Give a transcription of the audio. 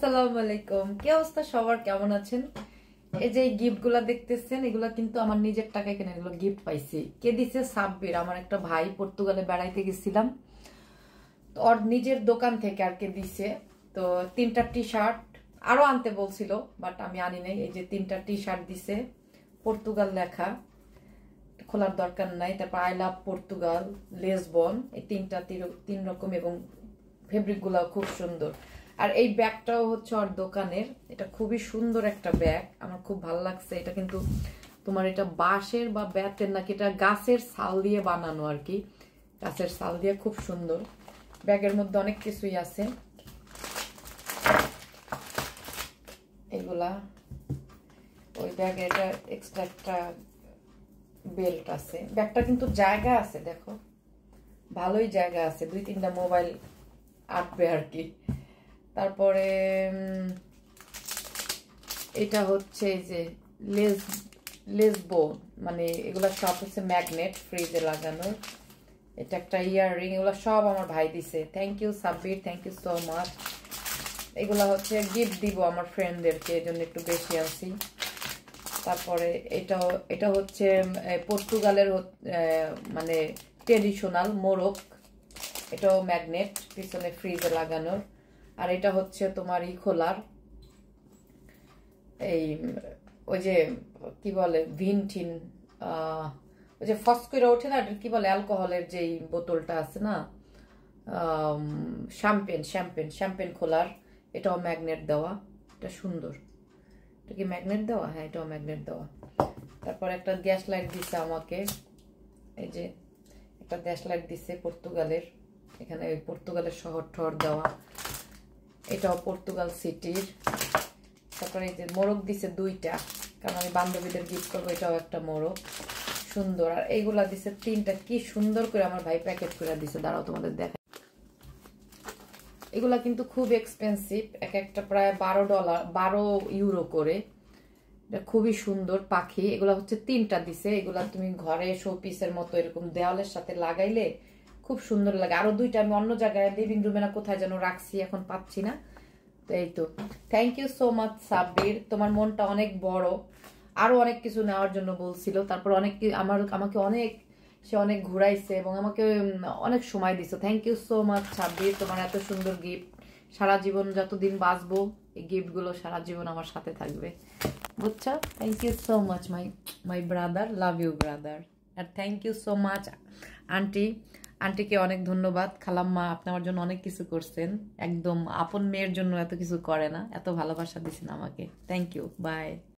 আসসালামু আলাইকুম। কি অবস্থা সবার, কেমন আছেন? এই যে গিফট গুলা দেখতেছেন, এগুলা কিন্তু আমার নিজের টাকায় কেনা, এগুলো গিফট পাইছি। কে দিছে? সাব্বির, আমার একটা ভাই। পর্তুগালে বেড়াইতে গেছিলাম, তো ওর নিজের দোকান থেকে আর কে দিছে। তো 3টা টি শার্ট আরো আনতে বলছিল, বাট আমি আনি নাই। এই যে 3টা টি শার্ট দিছে, পর্তুগাল লেখা, খোলার দরকার নাই। তারপর আই লাভ পর্তুগাল, লেসবন, এই তিন রকম, এবং ফেব্রিক গুলাও খুব সুন্দর। আর এই ব্যাগটাও হচ্ছে ওর দোকানের। এটা খুবই সুন্দর একটা ব্যাগ, আমার খুব ভালো লাগছে। এটা কিন্তু তোমার এটা বাঁশের বা বেতের নাকি, এটা গাছের ছাল দিয়ে বানানো আর কি, গাছের ছাল দিয়ে, খুব সুন্দর। ব্যাগের মধ্যে অনেক কিছুই আছে। এগুলা ওই ব্যাগে, এটা এক্সট্রা একটা বেল্ট আছে। ব্যাগটা কিন্তু জায়গা আছে, দেখো ভালোই জায়গা আছে, 2-3টা মোবাইল আটবে আর কি। তারপরে এটা হচ্ছে এই যে লেসবো, মানে এগুলা সব হচ্ছে ম্যাগনেট, ফ্রিজে লাগানো। এটা একটা ইয়াররিং, এগুলো সব আমার ভাই দিছে। Thank you Sabbir, thank you so much. এগুলা হচ্ছে গিফট দিব আমার ফ্রেন্ডদেরকে, এই জন্য একটু বেশি আনছি। তারপরে এটা হচ্ছে পর্তুগালের মানে ট্রেডিশনাল মোরগ, এটাও ম্যাগনেট, পিছনে ফ্রিজে লাগানোর। আর এটা হচ্ছে তোমার খোলার, এই ওই যে কি বলে ভিনটিন, ওই যে ফস করে ওঠে না, কি বলে, অ্যালকোহলের যেই বোতলটা আছে না, শ্যাম্পেন খোলার। এটাও ম্যাগনেট দেওয়া, এটা সুন্দর। এটা কি ম্যাগনেট দেওয়া? হ্যাঁ, এটাও ম্যাগনেট দেওয়া। তারপর একটা গ্যাস লাইট দিছে আমাকে, এই যে একটা গ্যাস লাইট দিছে পর্তুগালের, এখানে ওই পর্তুগালের শহর ঠর দেওয়া। এটাও পর্তুগাল সিটির। তারপরে এই যে মোরগ দিছে 2টা, কারণ আমি বান্ধবীদের গিফট করবো। এটাও একটা মোরগ, সুন্দর। আর এইগুলা দিছে 3টা, কি সুন্দর করে আমার ভাই প্যাকেট করে দিছে। দাঁড়াও তোমাদের দেখা। এগুলা কিন্তু খুব এক্সপেন্সিভ, এক একটা প্রায় $12 করে। এটা খুবই সুন্দর পাখি। এগুলা হচ্ছে 3টা দিছে। এগুলা তুমি ঘরে শো পিসের মতো এরকম দেওয়ালের সাথে লাগাইলে খুব সুন্দর লাগে। আরো 2টা আমি অন্য জায়গায় লিভিং রুমে না কোথায় যেন রাখছি, এখন পাচ্ছি না। তো এই তো, thank you so much Sabbir, তোমার মনটা অনেক বড়। আরো অনেক কিছু নেওয়ার জন্য বলছিল। তারপর সে অনেক ঘুরাইছে এবং আমাকে অনেক সময় দিছে। Thank you so much Sabbir, তোমার এত সুন্দর গিফট। সারা জীবন যতদিন বাঁচবো, এই গিফট গুলো সারা জীবন আমার সাথে থাকবে, বুঝছো? Thank you so much my brother, love you brother. আর থ্যাংক ইউ সো মাচ আন্টিকে অনেক ধন্যবাদ। খালাম্মা, আপনি আমার জন্য অনেক কিছু করছেন। একদম আপন মেয়ের জন্য এত কিছু করে না, এত ভালোবাসা দিচ্ছেন আমাকে। Thank you, by.